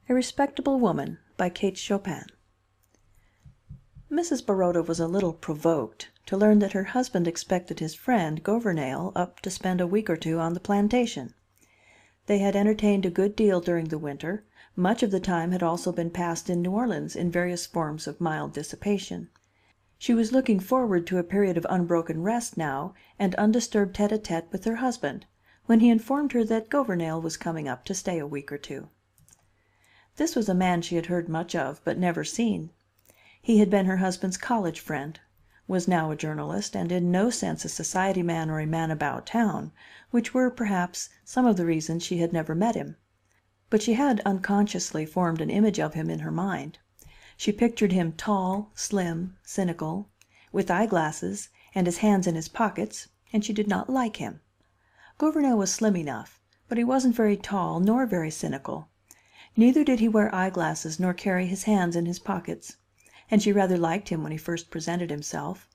A Respectable Woman by Kate Chopin. Mrs. Baroda was a little provoked to learn that her husband expected his friend, Gouvernail, up to spend a week or two on the plantation. They had entertained a good deal during the winter; much of the time had also been passed in New Orleans in various forms of mild dissipation. She was looking forward to a period of unbroken rest now, and undisturbed tête à tête with her husband, when he informed her that Gouvernail was coming up to stay a week or two. This was a man she had heard much of, but never seen. He had been her husband's college friend, was now a journalist, and in no sense a society man or a man about town, which were, perhaps, some of the reasons she had never met him. But she had unconsciously formed an image of him in her mind. She pictured him tall, slim, cynical, with eyeglasses, and his hands in his pockets, and she did not like him. Gouvernail was slim enough, but he wasn't very tall nor very cynical. Neither did he wear eyeglasses nor carry his hands in his pockets, and she rather liked him when he first presented himself.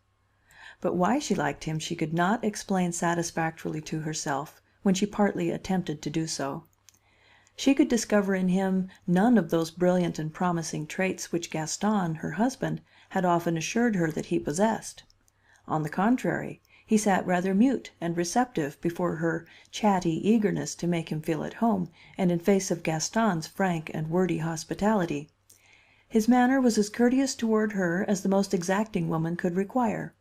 But why she liked him she could not explain satisfactorily to herself when she partly attempted to do so. She could discover in him none of those brilliant and promising traits which Gaston, her husband, had often assured her that he possessed. On the contrary, he sat rather mute and receptive before her chatty eagerness to make him feel at home, and in face of Gaston's frank and wordy hospitality. His manner was as courteous toward her as the most exacting woman could require,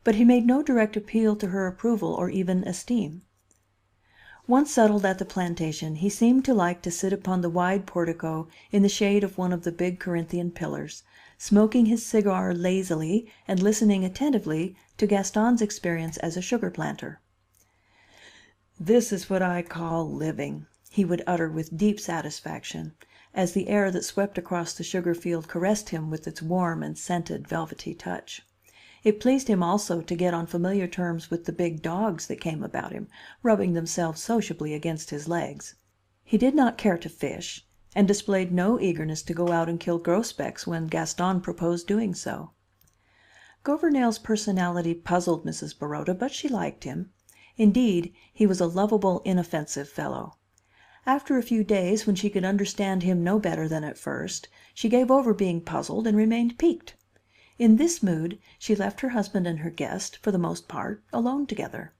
but he made no direct appeal to her approval or even esteem. Once settled at the plantation, he seemed to like to sit upon the wide portico in the shade of one of the big Corinthian pillars, smoking his cigar lazily and listening attentively to Gaston's experience as a sugar planter. "This is what I call living," he would utter with deep satisfaction, as the air that swept across the sugar field caressed him with its warm and scented, velvety touch. It pleased him also to get on familiar terms with the big dogs that came about him, rubbing themselves sociably against his legs. He did not care to fish, and displayed no eagerness to go out and kill grosbecs when Gaston proposed doing so. Gouvernail's personality puzzled Mrs. Baroda, but she liked him. Indeed, he was a lovable, inoffensive fellow. After a few days, when she could understand him no better than at first, she gave over being puzzled and remained piqued. In this mood, she left her husband and her guest, for the most part, alone together.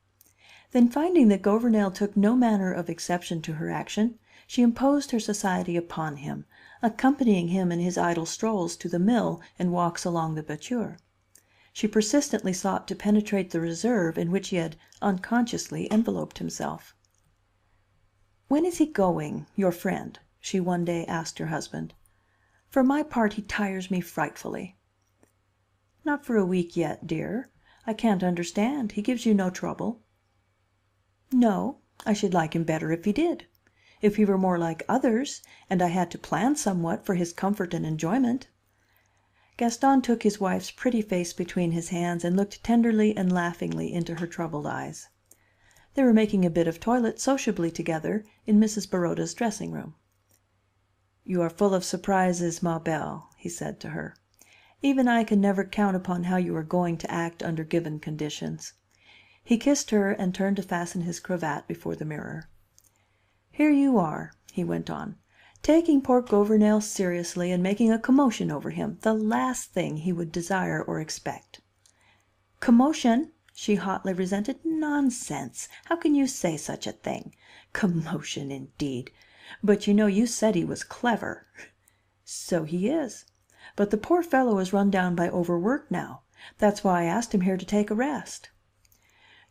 Then, finding that Gouvernail took no manner of exception to her action, she imposed her society upon him, accompanying him in his idle strolls to the mill and walks along the Bature. She persistently sought to penetrate the reserve in which he had unconsciously enveloped himself. "When is he going, your friend?" she one day asked her husband. "For my part, he tires me frightfully." "Not for a week yet, dear. I can't understand. He gives you no trouble." "No, I should like him better if he did. If he were more like others, and I had to plan somewhat for his comfort and enjoyment." Gaston took his wife's pretty face between his hands and looked tenderly and laughingly into her troubled eyes. They were making a bit of toilet sociably together in Mrs. Baroda's dressing room. "You are full of surprises, ma belle," he said to her. "Even I can never count upon how you are going to act under given conditions." He kissed her and turned to fasten his cravat before the mirror. "Here you are," he went on, "taking poor Gouvernail seriously and making a commotion over him, the last thing he would desire or expect." "Commotion?" she hotly resented. "Nonsense! How can you say such a thing? Commotion, indeed! But you said he was clever." "So he is. But the poor fellow is run down by overwork now. That's why I asked him here to take a rest."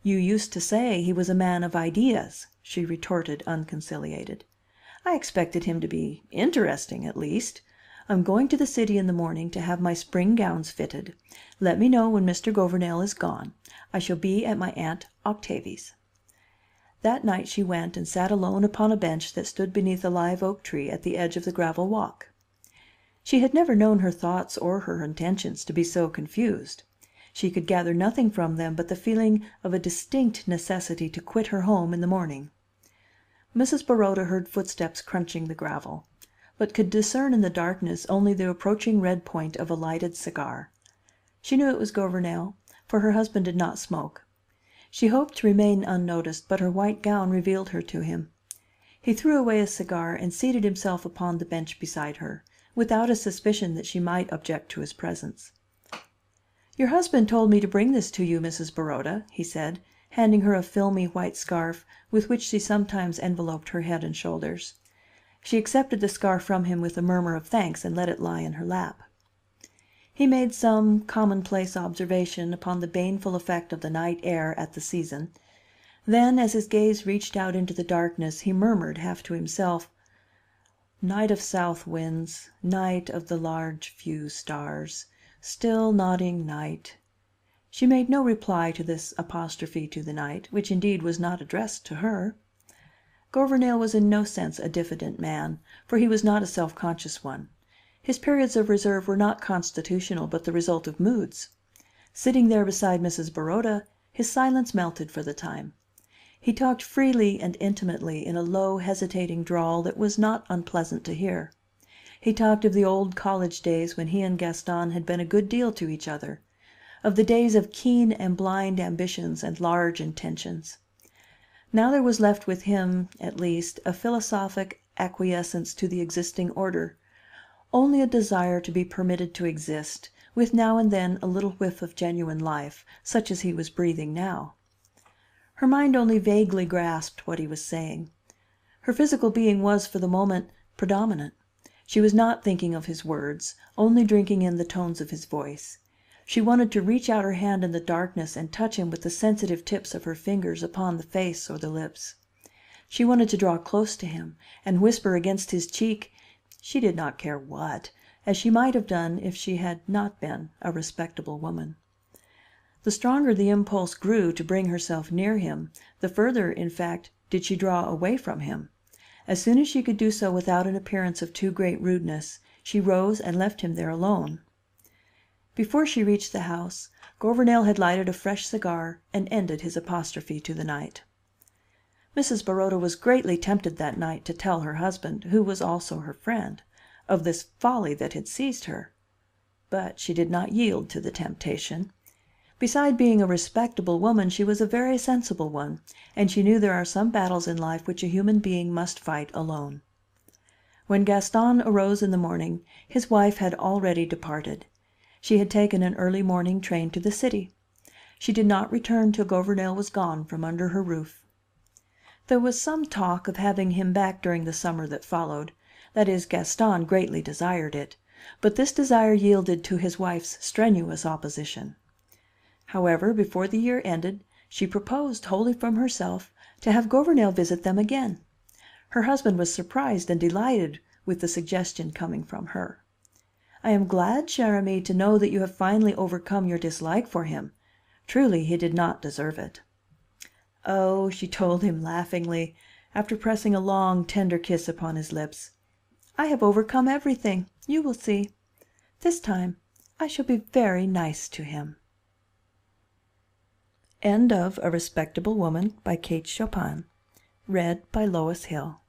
"You used to say he was a man of ideas," she retorted, unconciliated. "I expected him to be interesting, at least. I'm going to the city in the morning to have my spring gowns fitted. Let me know when Mr. Gouvernail is gone. I shall be at my Aunt Octavie's." That night she went and sat alone upon a bench that stood beneath a live oak tree at the edge of the gravel walk. She had never known her thoughts or her intentions to be so confused. She could gather nothing from them but the feeling of a distinct necessity to quit her home in the morning. Mrs. Baroda heard footsteps crunching the gravel, but could discern in the darkness only the approaching red point of a lighted cigar. She knew it was Gouvernail, for her husband did not smoke. She hoped to remain unnoticed, but her white gown revealed her to him. He threw away his cigar and seated himself upon the bench beside her, without a suspicion that she might object to his presence. "Your husband told me to bring this to you, Mrs. Baroda," he said, handing her a filmy white scarf with which she sometimes enveloped her head and shoulders. She accepted the scarf from him with a murmur of thanks and let it lie in her lap. He made some commonplace observation upon the baneful effect of the night air at the season. Then, as his gaze reached out into the darkness, he murmured, half to himself, "Night of south winds, night of the large few stars, still nodding night." She made no reply to this apostrophe to the night, which indeed was not addressed to her. Gouvernail was in no sense a diffident man, for he was not a self-conscious one. His periods of reserve were not constitutional, but the result of moods. Sitting there beside Mrs. Baroda, his silence melted for the time. He talked freely and intimately in a low, hesitating drawl that was not unpleasant to hear. He talked of the old college days when he and Gaston had been a good deal to each other, of the days of keen and blind ambitions and large intentions. Now there was left with him, at least, a philosophic acquiescence to the existing order, only a desire to be permitted to exist, with now and then a little whiff of genuine life, such as he was breathing now. Her mind only vaguely grasped what he was saying. Her physical being was, for the moment, predominant. She was not thinking of his words, only drinking in the tones of his voice. She wanted to reach out her hand in the darkness and touch him with the sensitive tips of her fingers upon the face or the lips. She wanted to draw close to him and whisper against his cheek, she did not care what, as she might have done if she had not been a respectable woman. The stronger the impulse grew to bring herself near him, the further, in fact, did she draw away from him. As soon as she could do so without an appearance of too great rudeness, she rose and left him there alone. Before she reached the house, Gouvernail had lighted a fresh cigar and ended his apostrophe to the night. Mrs. Baroda was greatly tempted that night to tell her husband, who was also her friend, of this folly that had seized her. But she did not yield to the temptation. Beside being a respectable woman, she was a very sensible one, and she knew there are some battles in life which a human being must fight alone. When Gaston arose in the morning, his wife had already departed. She had taken an early morning train to the city. She did not return till Gouvernail was gone from under her roof. There was some talk of having him back during the summer that followed. That is, Gaston greatly desired it, but this desire yielded to his wife's strenuous opposition. However, before the year ended, she proposed, wholly from herself, to have Gouvernail visit them again. Her husband was surprised and delighted with the suggestion coming from her. "I am glad, cher ami, to know that you have finally overcome your dislike for him. Truly, he did not deserve it." "Oh," she told him laughingly, after pressing a long, tender kiss upon his lips, "I have overcome everything. You will see. This time I shall be very nice to him." End of A Respectable Woman by Kate Chopin. Read by Lois Hill.